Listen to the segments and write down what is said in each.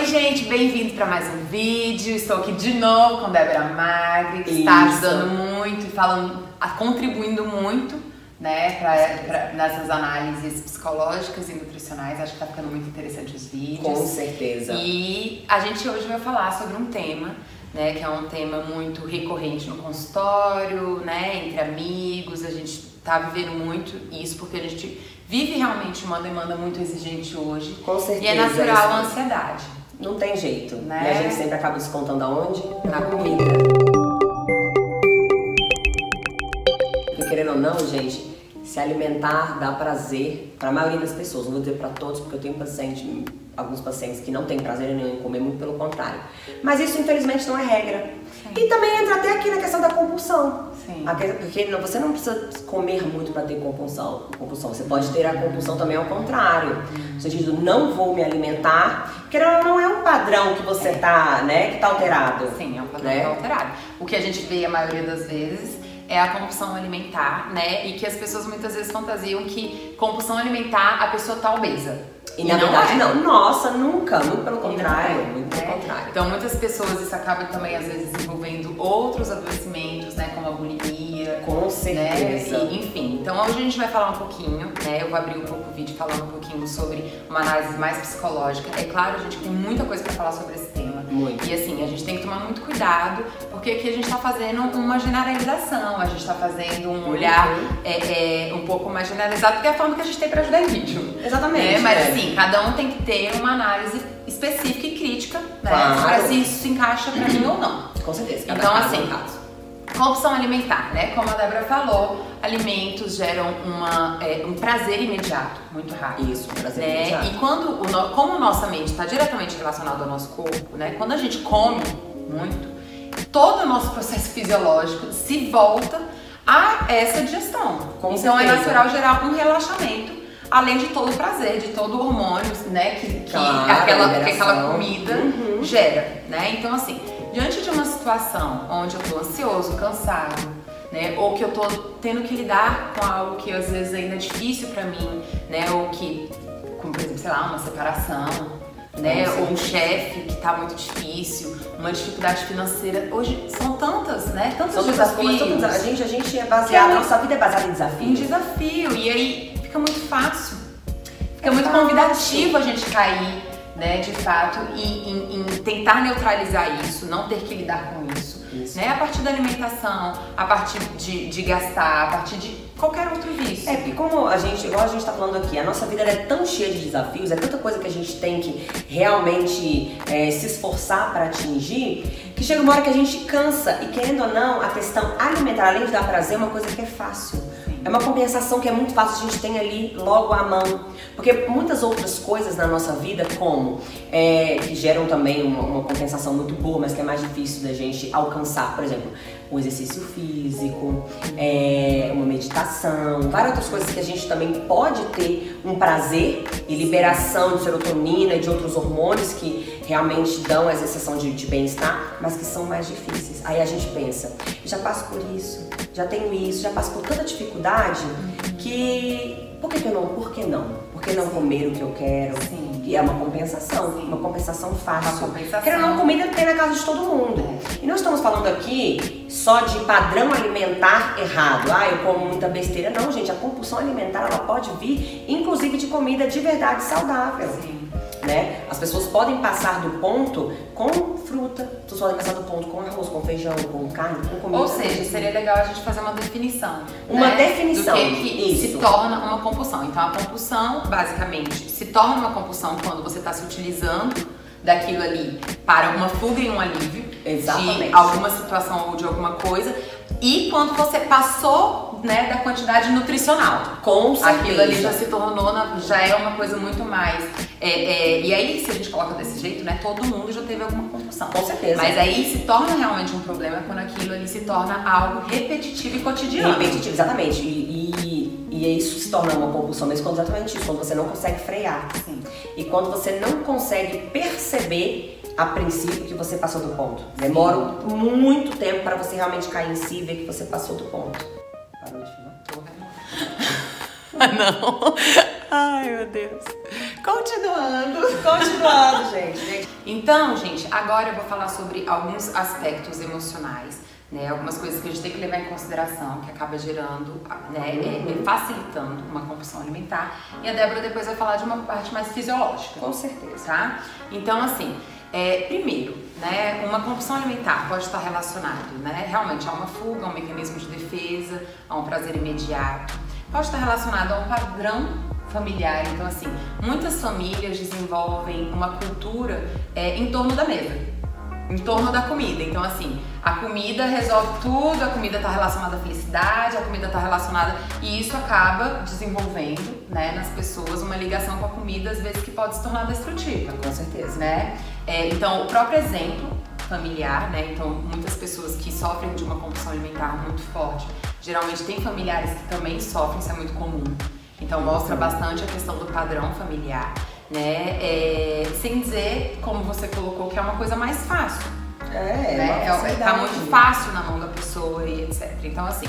gente, bem-vindos para mais um vídeo. Estou aqui de novo com Débora Magri, que está ajudando muito e falando, contribuindo muito, né, nessas análises psicológicas e nutricionais. Acho que está ficando muito interessante os vídeos. Com certeza. E a gente hoje vai falar sobre um tema, né, que é um tema muito recorrente no consultório, né, entre amigos. A gente tá vivendo muito isso porque a gente vive realmente uma demanda muito exigente hoje. Com certeza. E é natural a ansiedade. Não tem jeito, né? E a gente sempre acaba descontando aonde? Na comida. Porque querendo ou não, gente, se alimentar dá prazer para a maioria das pessoas. Não vou dizer para todos, porque eu tenho alguns pacientes que não têm prazer nenhum em comer, muito pelo contrário. Mas isso, infelizmente, não é regra. Sim. E também entra até aqui na questão da compulsão. Sim. Porque você não precisa comer muito para ter compulsão. Você pode ter a compulsão também ao contrário. No sentido, não vou me alimentar, porque não é um padrão que você tá, né, que tá alterado. Sim, é um padrão que tá alterado. O que a gente vê a maioria das vezes é a compulsão alimentar, né? E que as pessoas muitas vezes fantasiam que compulsão alimentar a pessoa tá obesa. E na verdade não. Nossa, nunca. Muito pelo contrário. Muito pelo contrário. Então muitas pessoas isso acaba também às vezes desenvolvendo outros adoecimentos, né? Como a bulimia. Com certeza. Né? Enfim, então hoje a gente vai falar um pouquinho, né? Eu vou abrir um pouco o vídeo falando um pouquinho sobre uma análise mais psicológica. É claro, a gente tem muita coisa pra falar sobre esse tema. Muito. E assim, a gente tem que tomar muito cuidado, porque aqui a gente tá fazendo uma generalização, a gente tá fazendo um olhar um pouco mais generalizado, porque é a forma que a gente tem pra ajudar em vídeo. Exatamente. Mas assim, cada um tem que ter uma análise específica e crítica, né? Claro. Pra se isso se encaixa pra mim ou não. Com certeza. Então assim, compulsão alimentar, né? Como a Débora falou, alimentos geram um prazer imediato, muito rápido. Isso, prazer né? imediato. E como nossa mente está diretamente relacionada ao nosso corpo, né? Quando a gente come muito, todo o nosso processo fisiológico se volta a essa digestão. Com então certeza. é natural gerar um relaxamento, além de todo o prazer, de todo o hormônio, né? Que aquela comida gera, né? Então assim, diante de uma situação onde eu tô ansioso, cansado, né, ou que eu tô tendo que lidar com algo que às vezes ainda é difícil pra mim, né, ou que, como por exemplo, sei lá, uma separação, né, ou um chefe que tá muito difícil, uma dificuldade financeira. Hoje são tantas, né, tantos desafios. A gente é baseado, nossa vida é baseada em desafio. Em desafio, e aí fica muito fácil, fica muito convidativo a gente cair, né, de fato, em tentar neutralizar isso, não ter que lidar com isso. Né? A partir da alimentação, a partir de gastar, a partir de qualquer outro vício. Porque igual a gente tá falando aqui, a nossa vida é tão cheia de desafios, é tanta coisa que a gente tem que realmente se esforçar para atingir, que chega uma hora que a gente cansa. E querendo ou não, a questão alimentar, além de dar prazer, é uma coisa que é fácil. É uma compensação que é muito fácil, a gente tem ali logo à mão. Porque muitas outras coisas na nossa vida, como que geram também uma compensação muito boa, mas que é mais difícil da gente alcançar. Por exemplo, o exercício físico, uma meditação, várias outras coisas que a gente também pode ter um prazer e liberação de serotonina e de outros hormônios que realmente dão essa sensação de bem-estar, mas que são mais difíceis. Aí a gente pensa, já passo por isso, já tenho isso, já passo por tanta dificuldade que por que não? Por que não? Por que não comer o que eu quero? Sim. E é uma compensação, uma compensação fácil. Uma compensação. Querendo ou não, comida tem na casa de todo mundo. E nós estamos falando aqui só de padrão alimentar errado. Eu como muita besteira. Não, gente, a compulsão alimentar ela pode vir, inclusive, de comida de verdade saudável. Sim. Né? As pessoas podem passar do ponto com fruta, as pessoas podem passar do ponto com arroz, com feijão, com carne, com comida. Ou seja, seria legal a gente fazer uma definição. Uma definição. Do que se torna uma compulsão. Então a compulsão, basicamente, se torna uma compulsão quando você está se utilizando daquilo ali para uma fuga e um alívio. Exatamente. De alguma situação ou de alguma coisa. E quando você passou, né, da quantidade nutricional. Com certeza. Aquilo ali já se tornou, já é uma coisa muito mais. E aí, se a gente coloca desse jeito, né, todo mundo já teve alguma compulsão. Com certeza. Mas aí se torna realmente um problema quando aquilo ali se torna algo repetitivo e cotidiano. Repetitivo, exatamente. E isso se torna uma compulsão, mas quando exatamente isso, quando você não consegue frear. Sim. E quando você não consegue perceber a princípio que você passou do ponto. Demora muito tempo para você realmente cair em si e ver que você passou do ponto. Parou de filmar? Não. Ai, meu Deus. Continuando, gente. Então, gente, agora eu vou falar sobre alguns aspectos emocionais, né? Algumas coisas que a gente tem que levar em consideração, que acaba gerando, né, facilitando uma compulsão alimentar. E a Débora depois vai falar de uma parte mais fisiológica. Com certeza. Tá? Então, assim, primeiro, né, uma compulsão alimentar pode estar relacionado, né, realmente a uma fuga, a um mecanismo de defesa, a um prazer imediato. Pode estar relacionado a um padrão familiar. Então, assim, muitas famílias desenvolvem uma cultura em torno da mesa, em torno da comida. Então, assim, a comida resolve tudo, a comida está relacionada à felicidade, a comida está relacionada... E isso acaba desenvolvendo, né, nas pessoas uma ligação com a comida, às vezes, que pode se tornar destrutiva. Com certeza. Né? Então, o próprio exemplo familiar, né? Então, muitas pessoas que sofrem de uma compulsão alimentar muito forte, geralmente tem familiares que também sofrem, isso é muito comum. Então, mostra bastante a questão do padrão familiar, né? Sem dizer, como você colocou, que é uma coisa mais fácil. Tá muito fácil na mão da pessoa e etc. Então, assim,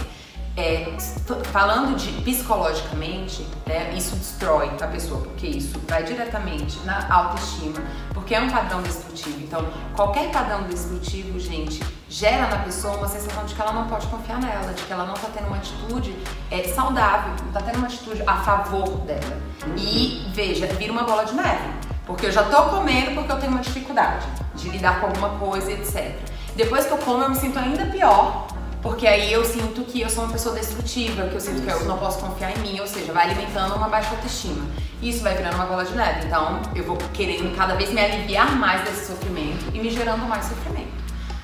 falando de psicologicamente, né, isso destrói a pessoa, porque isso vai diretamente na autoestima, porque é um padrão destrutivo. Então, qualquer padrão destrutivo, gente, gera na pessoa uma sensação de que ela não pode confiar nela, de que ela não tá tendo uma atitude saudável, não tá tendo uma atitude a favor dela. E, veja, vira uma bola de neve, porque eu já tô comendo porque eu tenho uma dificuldade de lidar com alguma coisa, etc. Depois que eu como, eu me sinto ainda pior, porque aí eu sinto que eu sou uma pessoa destrutiva, que eu sinto que eu não posso confiar em mim, ou seja, vai alimentando uma baixa autoestima. E isso vai virando uma bola de neve. Então, eu vou querendo cada vez me aliviar mais desse sofrimento e me gerando mais sofrimento,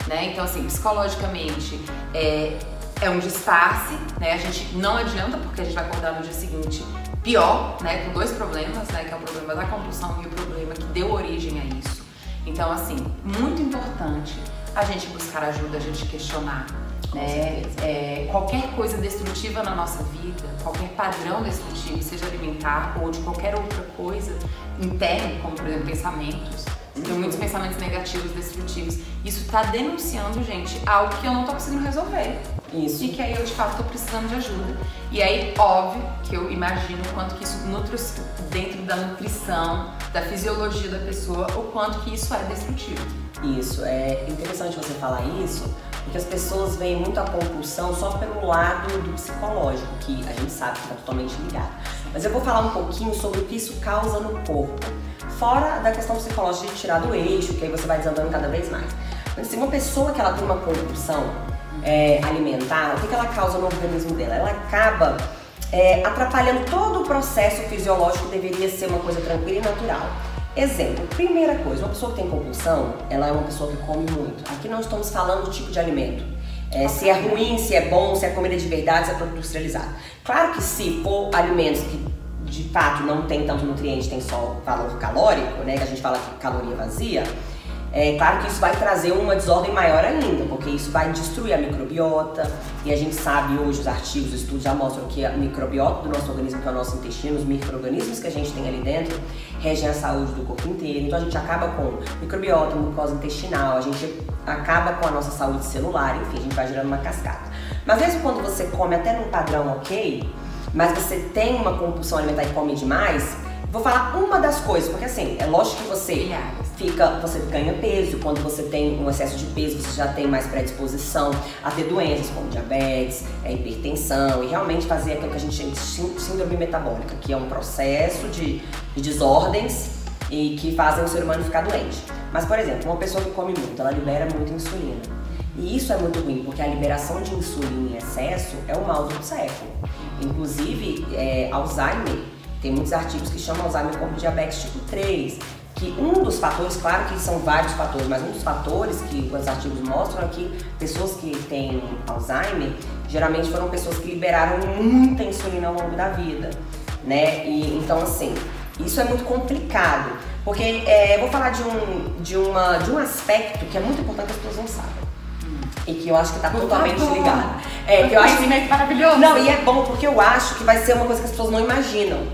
né? Então, assim, psicologicamente, é um disfarce, né? A gente não adianta, porque a gente vai acordar no dia seguinte pior, né? Com dois problemas, né? Que é o problema da compulsão e o problema que deu origem a isso. Então, assim, muito importante a gente buscar ajuda, a gente questionar. Qualquer coisa destrutiva na nossa vida, qualquer padrão destrutivo, seja alimentar ou de qualquer outra coisa interna, como por exemplo pensamentos, tem muitos pensamentos negativos, destrutivos, isso tá denunciando, gente, algo que eu não tô conseguindo resolver. Isso. E que aí eu de fato tô precisando de ajuda. E aí, óbvio, que eu imagino o quanto que isso nutre dentro da nutrição, da fisiologia da pessoa, o quanto que isso é destrutivo. Isso, é interessante você falar isso, porque as pessoas veem muito a compulsão só pelo lado do psicológico, que a gente sabe que está totalmente ligado. Mas eu vou falar um pouquinho sobre o que isso causa no corpo, fora da questão psicológica de tirar do eixo, que aí você vai desandando cada vez mais. Mas se uma pessoa que ela tem uma compulsão alimentar, o que ela causa no organismo dela? Ela acaba atrapalhando todo o processo fisiológico que deveria ser uma coisa tranquila e natural. Exemplo, primeira coisa, uma pessoa que tem compulsão, ela é uma pessoa que come muito. Aqui não estamos falando do tipo de alimento. Se é ruim, se é bom, se é comida de verdade, se é produto industrializado. Claro que se for alimentos que de fato não tem tanto nutriente, tem só valor calórico, né, que a gente fala que caloria vazia, claro que isso vai trazer uma desordem maior ainda, porque isso vai destruir a microbiota, e a gente sabe hoje, os artigos, os estudos já mostram que a microbiota do nosso organismo, que é o nosso intestino, os micro-organismos que a gente tem ali dentro, regem a saúde do corpo inteiro. Então a gente acaba com microbiota, mucosa intestinal, a gente acaba com a nossa saúde celular, enfim, a gente vai gerando uma cascata. Mas mesmo quando você come até num padrão ok, mas você tem uma compulsão alimentar e come demais, vou falar uma das coisas, porque assim, é lógico que você ganha peso, quando você tem um excesso de peso, você já tem mais predisposição a ter doenças como diabetes, hipertensão, e realmente fazer aquilo que a gente chama de síndrome metabólica, que é um processo de desordens e que fazem o ser humano ficar doente. Mas, por exemplo, uma pessoa que come muito, ela libera muita insulina. E isso é muito ruim, porque a liberação de insulina em excesso é o mal do século. Inclusive, Alzheimer, tem muitos artigos que chamam Alzheimer como diabetes tipo 3, que um dos fatores, claro que são vários fatores, mas um dos fatores que os artigos mostram é que pessoas que têm Alzheimer, geralmente foram pessoas que liberaram muita insulina ao longo da vida, né? E então, assim, isso é muito complicado, porque eu vou falar de um aspecto que é muito importante que as pessoas não sabem. E que eu acho que tá totalmente ligado. Que eu acho maravilhoso. Não, e é bom porque eu acho que vai ser uma coisa que as pessoas não imaginam.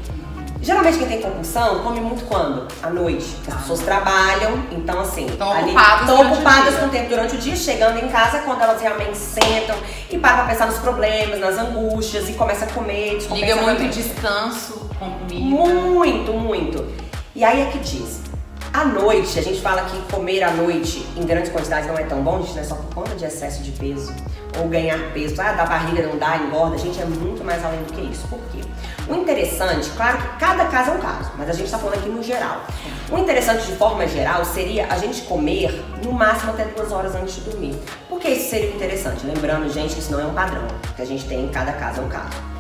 Geralmente quem tem compulsão come muito quando? À noite. As pessoas trabalham, então assim, estão ocupadas com o tempo durante o dia, chegando em casa quando elas realmente sentam e param pra pensar nos problemas, nas angústias e começa a comer, liga muito descanso com comida. Muito, muito. E aí é que diz, À noite, a gente fala que comer à noite em grandes quantidades não é tão bom, gente, não é só por conta de excesso de peso ou ganhar peso. Da barriga não dá, engorda, gente, é muito mais além do que isso. Por quê? O interessante, claro que cada caso é um caso, mas a gente tá falando aqui no geral. O interessante de forma geral seria a gente comer no máximo até 2 horas antes de dormir. Por que isso seria interessante? Lembrando, gente, que isso não é um padrão, que a gente tem em cada caso é um caso.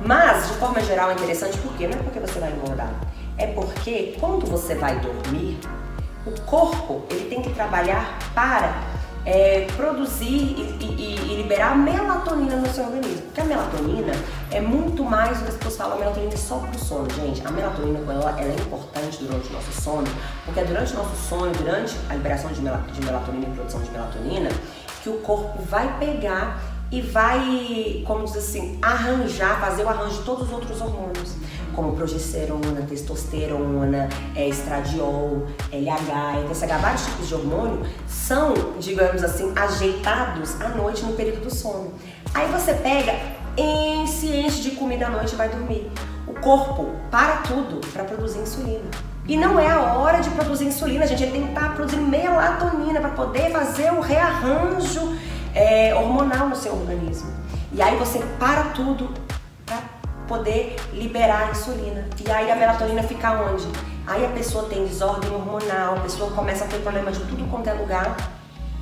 Mas, de forma geral, é interessante porque não é porque você vai engordar, é porque quando você vai dormir, o corpo ele tem que trabalhar para produzir e liberar melatonina no seu organismo. Porque a melatonina é muito mais do que as pessoas falam, a melatonina é só pro sono, gente. A melatonina, ela é importante durante o nosso sono, porque é durante o nosso sono, durante a liberação de melatonina e produção de melatonina, que o corpo vai pegar e vai, como diz assim, fazer o arranjo de todos os outros hormônios, como progesterona, testosterona, estradiol, LH, TSH, vários tipos de hormônio são, digamos assim, ajeitados à noite no período do sono. Aí você pega, se enche de comida à noite e vai dormir. O corpo para tudo para produzir insulina. E não é a hora de produzir insulina, gente, ele tem que estar produzindo melatonina para poder fazer o rearranjo hormonal no seu organismo. E aí você para tudo para poder liberar a insulina. E aí a melatonina fica onde? Aí a pessoa tem desordem hormonal, a pessoa começa a ter problema de tudo quanto é lugar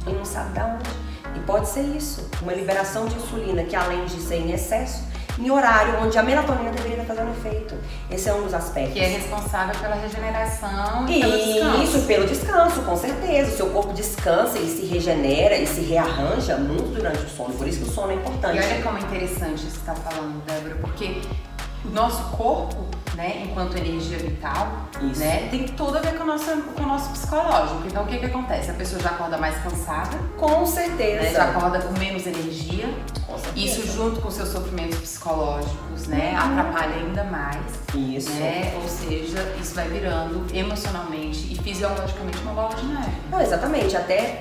e não sabe de onde. E pode ser isso, uma liberação de insulina que além de ser em excesso, em horário onde a melatonina deveria estar fazendo efeito. Esse é um dos aspectos. Que é responsável pela regeneração e pelo descanso. Isso, pelo descanso, com certeza. O seu corpo descansa, ele se regenera e se rearranja muito durante o sono. Por isso que o sono é importante. E olha como é interessante isso que você está falando, Débora, porque o nosso corpo, né, enquanto energia vital, né, tem tudo a ver com o nosso psicológico. Então o que acontece? A pessoa já acorda mais cansada. Com certeza. Né, já acorda com menos energia. Isso junto com seus sofrimentos psicológicos, né, atrapalha ainda mais. Isso. Né? Ou seja, isso vai virando emocionalmente e fisiologicamente uma bola de neve. Não, exatamente. Até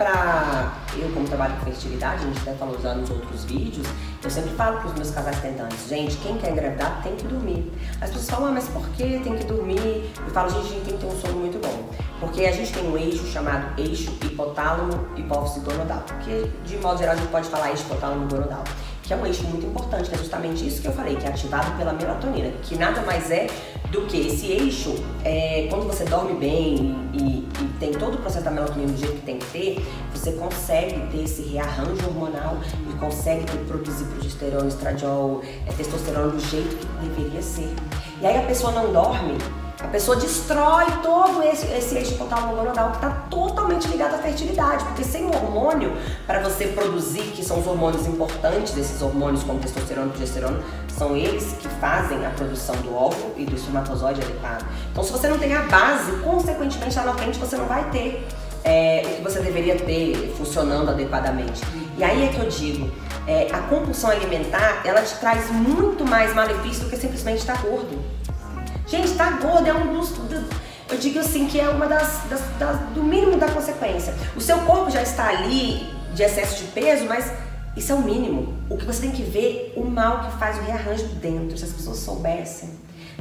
eu, como trabalho com fertilidade, a gente até falou já nos outros vídeos, eu sempre falo para os meus casais tentantes, gente, quem quer engravidar tem que dormir. As pessoas falam, mas por que tem que dormir? Eu falo, gente, a gente tem que ter um sono muito bom. Porque a gente tem um eixo chamado eixo hipotálamo, hipófise gonadal. Que, de modo geral, a gente pode falar eixo hipotálamo gonadal. Que é um eixo muito importante, que é justamente isso que eu falei, que é ativado pela melatonina, que nada mais é do que esse eixo, quando você dorme bem e tem todo o processo da melatonina do jeito que tem que ter, você consegue ter esse rearranjo hormonal e consegue produzir progesterona, estradiol, testosterona do jeito que deveria ser. E aí a pessoa não dorme, a pessoa destrói todo esse eixo hipotálamo gonadal que está totalmente ligado à fertilidade, porque sem o hormônio para você produzir, que são os hormônios importantes, esses hormônios como testosterona e progesterona, são eles que fazem a produção do óvulo e do espermatozoide adequado. Então se você não tem a base, consequentemente lá na frente você não vai ter o que você deveria ter funcionando adequadamente. E aí é que eu digo, a compulsão alimentar, ela te traz muito mais malefício do que simplesmente estar gordo. Gente, tá gordo é um dos... Eu digo assim, que é uma do mínimo da consequência. O seu corpo já está ali de excesso de peso, mas isso é o mínimo. O que você tem que ver, o mal que faz o rearranjo dentro. Se as pessoas soubessem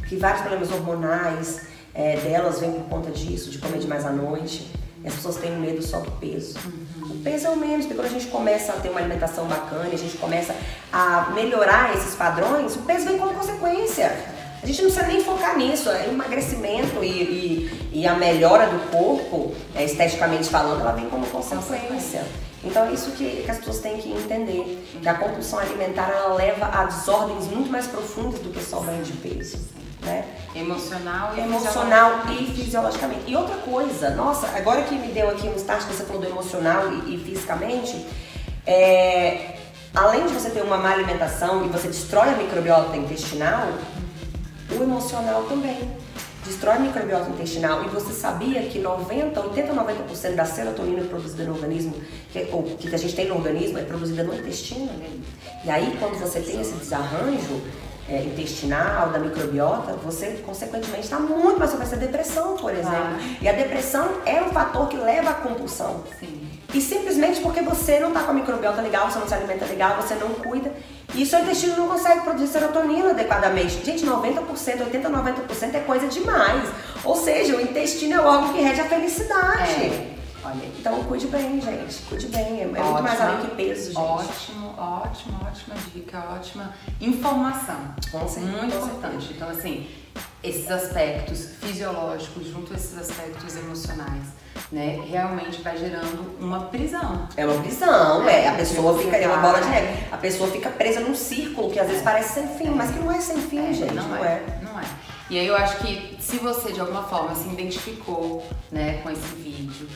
que vários problemas hormonais delas vêm por conta disso, de comer demais à noite. E as pessoas têm medo só do peso. O peso é o menos, porque quando a gente começa a ter uma alimentação bacana, a gente começa a melhorar esses padrões, o peso vem como consequência. A gente não precisa nem focar nisso, emagrecimento e a melhora do corpo, esteticamente falando, ela vem como consequência. Então é isso que as pessoas têm que entender, que a compulsão alimentar ela leva a desordens muito mais profundas do que só ganho de peso. Né? Emocional e fisiologicamente. E outra coisa, nossa, agora que me deu aqui um start, que você falou do emocional e fisicamente, além de você ter uma má alimentação e você destrói a microbiota intestinal, o emocional também destrói a microbiota intestinal. E você sabia que 80-90% da serotonina produzida no organismo, que a gente tem no organismo, é produzida no intestino. E aí, quando você tem esse desarranjo, intestinal, da microbiota, você consequentemente está muito mais propício a depressão, por exemplo. E a depressão é um fator que leva à compulsão. Sim. E simplesmente porque você não está com a microbiota legal, você não se alimenta legal, você não cuida, e seu intestino não consegue produzir serotonina adequadamente. Gente, 90%, 80-90% é coisa demais. Ou seja, o intestino é o órgão que rege a felicidade. Olha, então cuide bem, gente. Cuide bem. É muito mais além que peso, gente. Ótima dica, ótima informação. Muito importante. Então, assim, esses aspectos fisiológicos junto a esses aspectos emocionais, né, realmente vai gerando uma prisão. É uma prisão, a pessoa fica, é uma bola de neve. A pessoa fica presa num círculo que às vezes parece sem fim, mas que não é sem fim, gente. Não é. E aí eu acho que se você de alguma forma se identificou, né, com esse vídeo,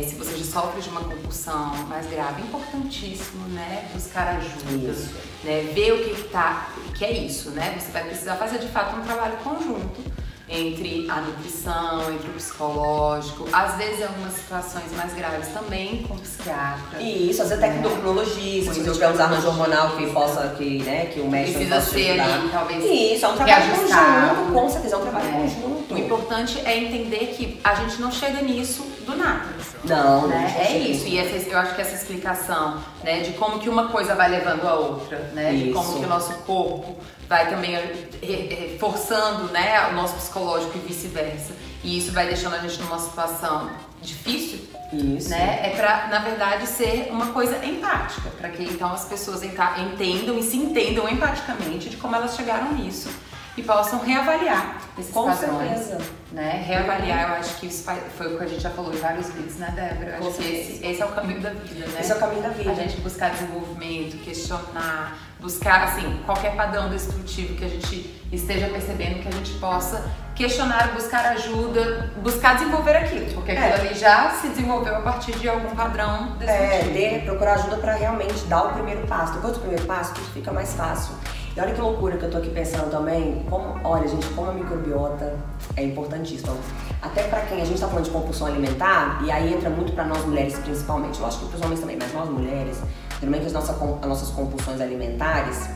se você já sofre de uma compulsão mais grave, importantíssimo, né, buscar ajuda, né, ver o que é isso, né, você vai precisar fazer de fato um trabalho conjunto entre a nutrição, entre o psicológico, às vezes em algumas situações mais graves também com o psiquiatra. Isso, às vezes até com endocrinologista, se você tiver um desarranjo hormonal que o médico precisa ser ali, talvez. Isso, é um trabalho conjunto, com certeza, é um trabalho conjunto. O importante é entender que a gente não chega nisso do nada. Não, né? É isso. E eu acho que essa explicação, né, de como que uma coisa vai levando a outra, né, de como que o nosso corpo vai também reforçando, né, o nosso psicológico e vice-versa. E isso vai deixando a gente numa situação difícil, né? É pra, na verdade, ser uma coisa empática, para que então as pessoas entendam e se entendam empaticamente de como elas chegaram nisso e possam reavaliar esses padrões, né? Reavaliar, eu acho que isso foi o que a gente já falou em vários vídeos, né, Débora? Eu acho que esse é o caminho da vida, né? Esse é o caminho da vida. A gente buscar desenvolvimento, questionar, buscar, assim, qualquer padrão destrutivo que a gente esteja percebendo, que a gente possa questionar, buscar ajuda, buscar desenvolver aquilo, porque aquilo ali já se desenvolveu a partir de algum padrão destrutivo. Procurar ajuda para realmente dar o primeiro passo. Depois do primeiro passo, tudo fica mais fácil. E olha que loucura que eu tô aqui pensando também, olha gente, como a microbiota é importantíssima. Até pra quem a gente tá falando de compulsão alimentar, e aí entra muito pra nós mulheres principalmente, eu acho que pros homens também, mas nós mulheres, geralmente as nossas compulsões alimentares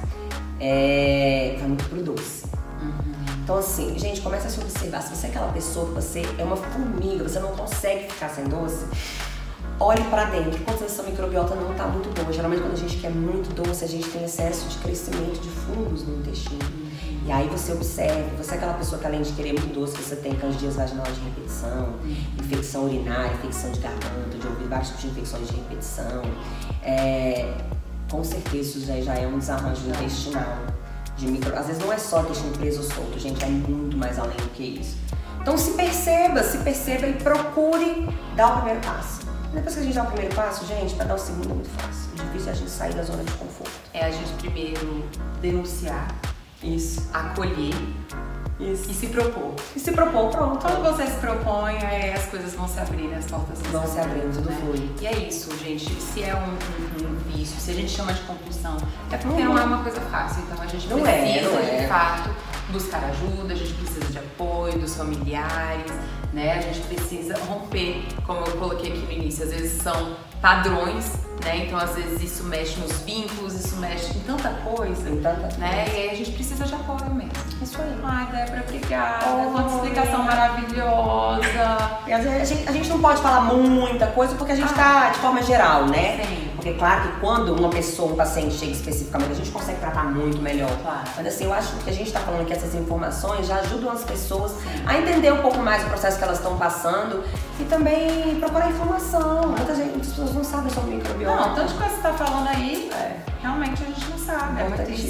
vai muito pro doce. Então assim, gente, começa a se observar, se você é aquela pessoa que você é uma formiga, você não consegue ficar sem doce, olhe pra dentro, quando essa microbiota não tá muito boa. Geralmente quando a gente quer muito doce, a gente tem excesso de crescimento de fungos no intestino. E aí você observa, você é aquela pessoa que além de querer muito doce, você tem candidíase vaginal de repetição, infecção urinária, infecção de garganta, de ouvido, vários tipos de infecções de repetição. Com certeza isso já é um desarranjo intestinal. Às vezes não é só intestino preso ou solto, gente, é muito mais além do que isso. Então se perceba e procure dar o primeiro passo. Depois que a gente dá o primeiro passo, gente, para dar o segundo é muito fácil. O difícil é a gente sair da zona de conforto. É a gente primeiro denunciar, acolher e se propor. Pronto. Quando você se propõe, as coisas vão se abrindo, as portas vão se abrindo, tudo flui. E é isso, gente. Se é um vício, se a gente chama de compulsão, é porque não é uma coisa fácil. Então a gente precisa, de fato, buscar ajuda, a gente precisa de apoio dos familiares, né? A gente precisa romper, como eu coloquei aqui no início, às vezes são padrões, né? Então às vezes isso mexe nos vínculos, isso mexe em tanta coisa, né? E aí a gente precisa de apoio mesmo. Isso aí. Ai, Débora, obrigada. Quanta explicação maravilhosa. E às vezes a gente não pode falar muita coisa porque a gente tá de forma geral, né? Sim. Porque claro que quando uma pessoa, um paciente chega especificamente, a gente consegue tratar muito melhor. Claro. Mas assim, eu acho que a gente tá falando que essas informações já ajudam as pessoas a entender um pouco mais o processo que elas estão passando e também procurar informação. Muitas pessoas não sabem sobre microbiota. Não, tanto que você tá falando aí, realmente a gente não sabe.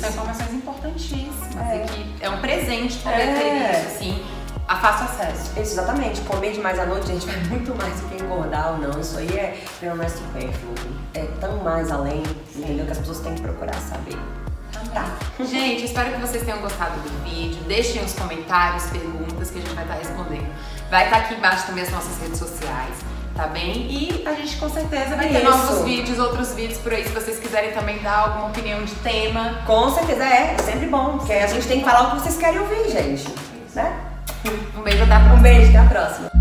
São informações importantíssimas. E que é um presente poder ter isso, assim, a fácil acesso. Isso, exatamente. Comer demais à noite, gente, vai muito mais do que engordar ou não. Isso aí é mais supérfluo. É tão mais além, entendeu? Que as pessoas têm que procurar saber. Tá. Gente, espero que vocês tenham gostado do vídeo. Deixem os comentários, perguntas que a gente vai estar respondendo. Vai estar aqui embaixo também as nossas redes sociais, tá bem? E a gente com certeza vai ter novos vídeos, outros vídeos por aí, se vocês quiserem também dar alguma opinião de tema. Com certeza, é sempre bom, porque a gente tem que falar o que vocês querem ouvir, gente, né? Um beijo, até a próxima. Um beijo, até a próxima.